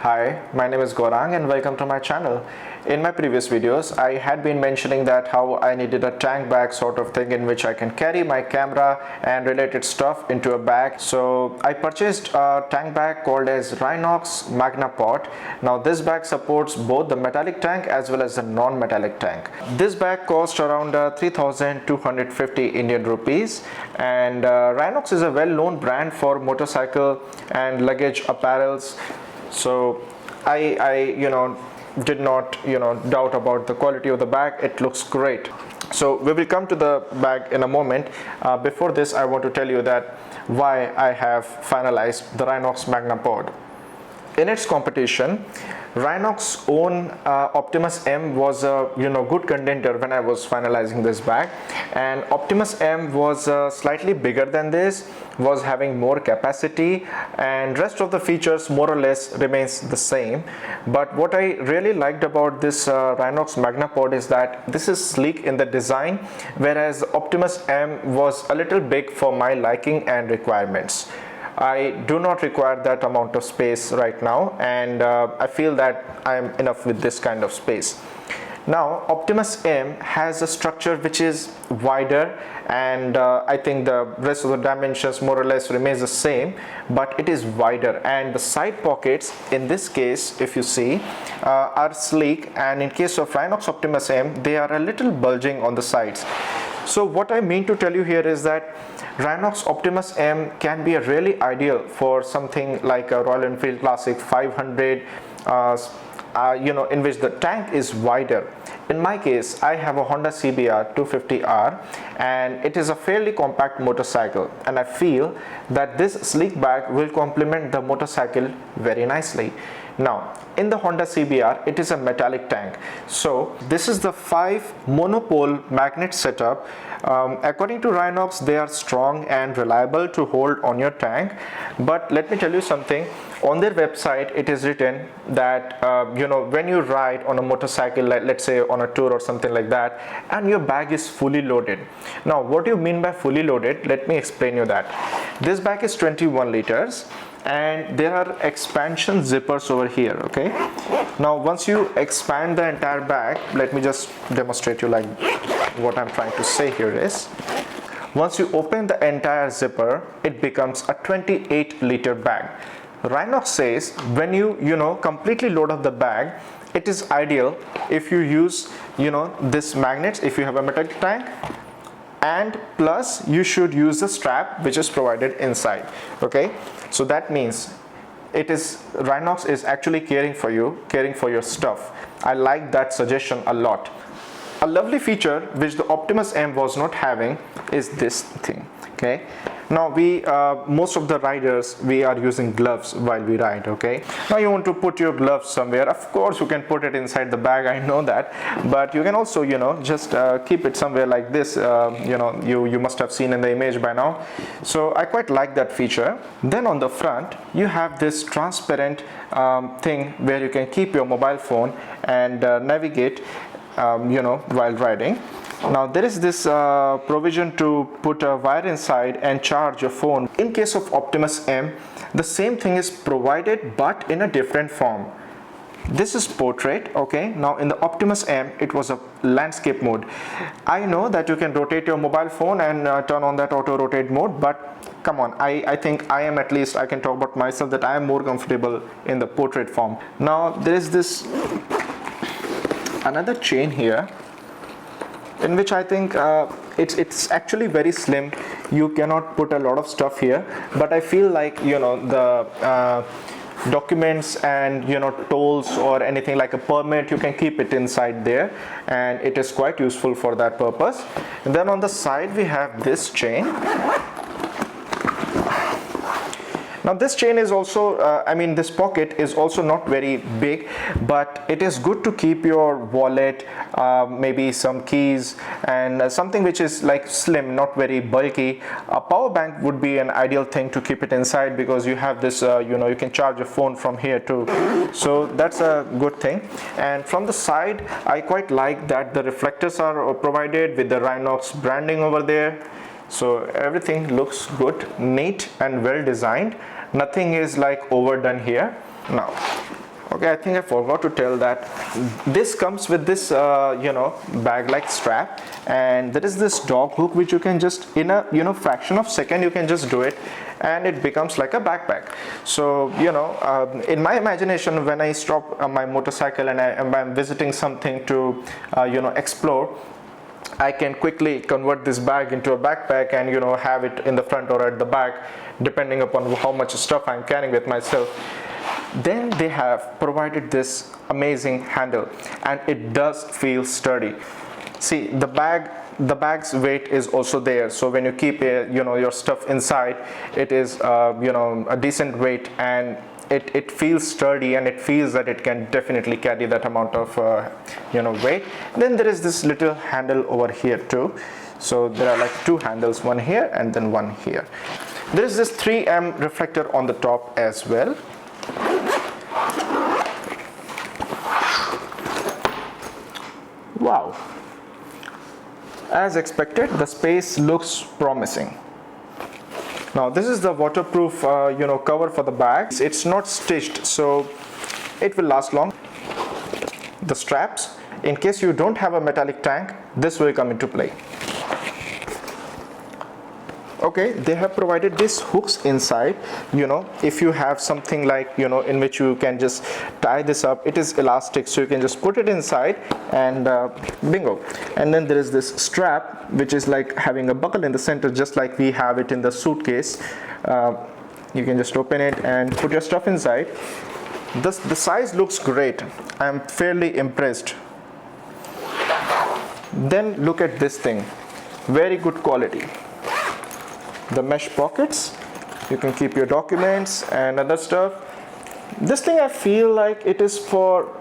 Hi, my name is Gaurang and welcome to my channel. In my previous videos, I had been mentioning that how I needed a tank bag sort of thing in which I can carry my camera and related stuff into a bag. So I purchased a tank bag called as Rynox Magnapod. Now this bag supports both the metallic tank as well as the non-metallic tank. This bag cost around 3,250 Indian rupees, and Rynox is a well-known brand for motorcycle and luggage apparels. So I did not doubt about the quality of the bag. It looks great. So we will come to the bag in a moment. Before this, I want to tell you that why I have finalized the Rynox Magnapod. In its competition, Rynox own Optimus M was a good contender when I was finalizing this bag, and Optimus M was slightly bigger than this, was having more capacity, and rest of the features more or less remains the same. But what I really liked about this Rynox Magnapod is that this is sleek in the design, whereas Optimus M was a little big for my liking and requirements. I do not require that amount of space right now, and I feel that I am enough with this kind of space. Now Optimus M has a structure which is wider, and I think the rest of the dimensions more or less remains the same, but it is wider, and the side pockets in this case, if you see, are sleek, and in case of Rynox Optimus M, they are a little bulging on the sides. So what I mean to tell you here is that Rynox Optimus M can be a really ideal for something like a Royal Enfield Classic 500, in which the tank is wider. In my case, I have a Honda CBR 250R, and it is a fairly compact motorcycle, and I feel that this sleek bag will complement the motorcycle very nicely. Now in the Honda CBR, it is a metallic tank, so this is the 5 monopole magnet setup. According to Rynox, they are strong and reliable to hold on your tank, but let me tell you something. On their website it is written that when you ride on a motorcycle, let's say on a tour or something like that, and your bag is fully loaded. Now what do you mean by fully loaded? Let me explain you that. This bag is 21 liters, and there are expansion zippers over here. Okay, now once you expand the entire bag, let me just demonstrate you like what I'm trying to say here is, once you open the entire zipper, it becomes a 28-liter bag. Rynox says when you completely load up the bag, it is ideal if you use this magnets if you have a metallic tank, and plus you should use the strap which is provided inside. Okay, so that means Rynox is actually caring for your stuff. I like that suggestion a lot. A lovely feature which the Optimus M was not having is this thing. Okay, now most of the riders, we are using gloves while we ride. Okay, now you want to put your gloves somewhere. Of course you can put it inside the bag, I know that, but you can also just keep it somewhere like this. You must have seen in the image by now. So I quite like that feature. Then on the front you have this transparent thing where you can keep your mobile phone and navigate while riding. Now there is this provision to put a wire inside and charge your phone. In case of Optimus M, the same thing is provided but in a different form. This is portrait. Okay, now in the Optimus M, it was a landscape mode. I know that you can rotate your mobile phone and turn on that auto rotate mode, but come on, I think I can talk about myself that I am more comfortable in the portrait form. Now there is this another chain here, in which I think it's actually very slim. You cannot put a lot of stuff here, but I feel like the documents and tolls or anything like a permit, you can keep it inside there, and it is quite useful for that purpose. And then on the side we have this chain. Now this chain is also, this pocket is also not very big, but it is good to keep your wallet, maybe some keys, and something which is like slim, not very bulky. A power bank would be an ideal thing to keep it inside, because you have this, you can charge your phone from here too. So that's a good thing. And from the side, I quite like that the reflectors are provided with the Rynox branding over there. So everything looks good, neat and well designed. Nothing is like overdone here. Now Okay, I think I forgot to tell that this comes with this bag like strap, and there is this dog hook which you can just in a fraction of second you can just do it, and it becomes like a backpack. So in my imagination, when I stop my motorcycle and I'm visiting something to explore, I can quickly convert this bag into a backpack and have it in the front or at the back, depending upon how much stuff I'm carrying with myself. Then they have provided this amazing handle, and it does feel sturdy. See, the bag's weight is also there, so when you keep your stuff inside, it is a decent weight, and it feels sturdy, and it feels that it can definitely carry that amount of weight. Then there is this little handle over here too. So there are like two handles, one here and then one here. There is this 3M reflector on the top as well. Wow, as expected, the space looks promising. Now this is the waterproof cover for the bag. It's not stitched, so it will last long. The straps, in case you don't have a metallic tank, this will come into play. Okay, they have provided these hooks inside. If you have something like in which you can just tie this up, it is elastic, so you can just put it inside and bingo. And then there is this strap which is like having a buckle in the center, just like we have it in the suitcase. You can just open it and put your stuff inside. The size looks great. I'm fairly impressed. Then look at this thing, very good quality. The mesh pockets, you can keep your documents and other stuff. This thing, I feel like it is for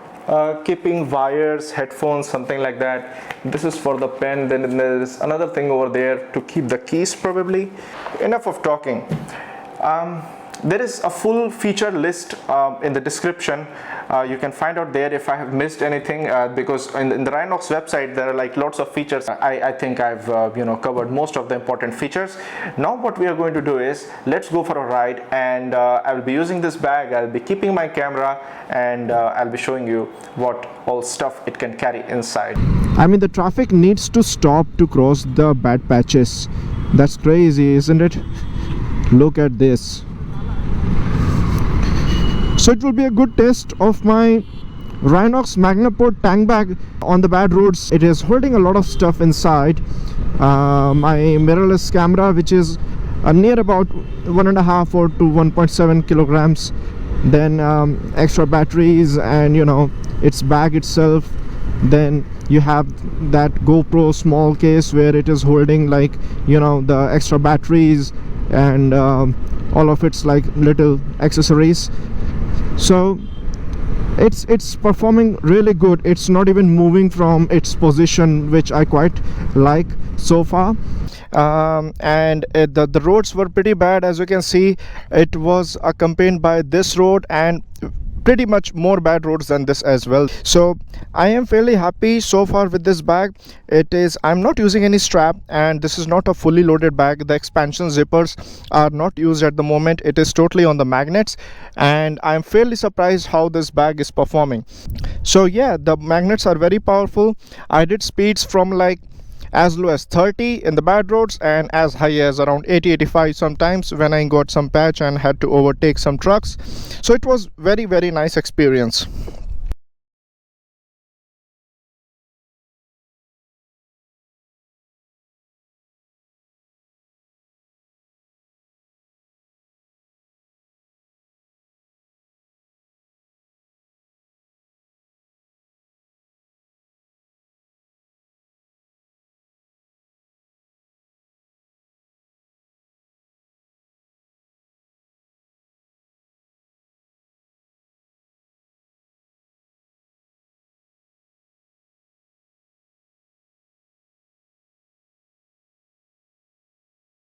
keeping wires, headphones, something like that. This is for the pen. Then there is another thing over there to keep the keys probably. Enough of talking. There is a full feature list in the description. You can find out there if I have missed anything, because in the Rynox website there are like lots of features. I think I've covered most of the important features. Now what we are going to do is, let's go for a ride, and I will be using this bag. I'll be keeping my camera, and I'll be showing you what all stuff it can carry inside. I mean, the traffic needs to stop to cross the bad patches. That's crazy, isn't it? Look at this. So it will be a good test of my Rynox Magnapod Tank Bag on the bad roads. It is holding a lot of stuff inside. My mirrorless camera, which is near about 1.5 or to 1.7 kilograms. Then extra batteries, and its bag itself. Then you have that GoPro small case where it is holding like the extra batteries and all of its like little accessories. So it's performing really good. It's not even moving from its position, which I quite like so far. And the roads were pretty bad. As you can see, it was accompanied by this road and pretty much more bad roads than this as well. So I am fairly happy so far with this bag. I'm not using any strap, and this is not a fully loaded bag. The expansion zippers are not used at the moment. It is totally on the magnets, and I'm fairly surprised how this bag is performing. So yeah, the magnets are very powerful. I did speeds from like as low as 30 in the bad roads and as high as around 80-85 sometimes when I got some patch and had to overtake some trucks. So it was very nice experience.